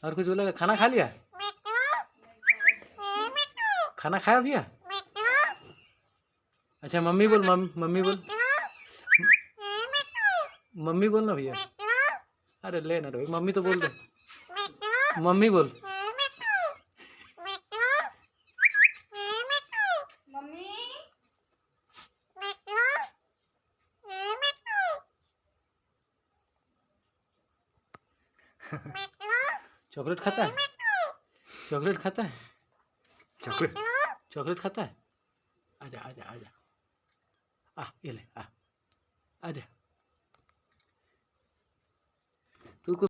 और कुछ बोलेगा? खाना खा लिया? खाना खाया भैया? अच्छा मम्मी बोल, मम्मी बोल, मम्मी बोल ना भैया। अरे ले ना रो, मम्मी तो बोल दे, मम्मी बोल। चॉकलेट खाता है? चॉकलेट खाता है? चॉकलेट, चॉकलेट खाता है? आजा आजा आजा, आ ये ले, आ आजा। तू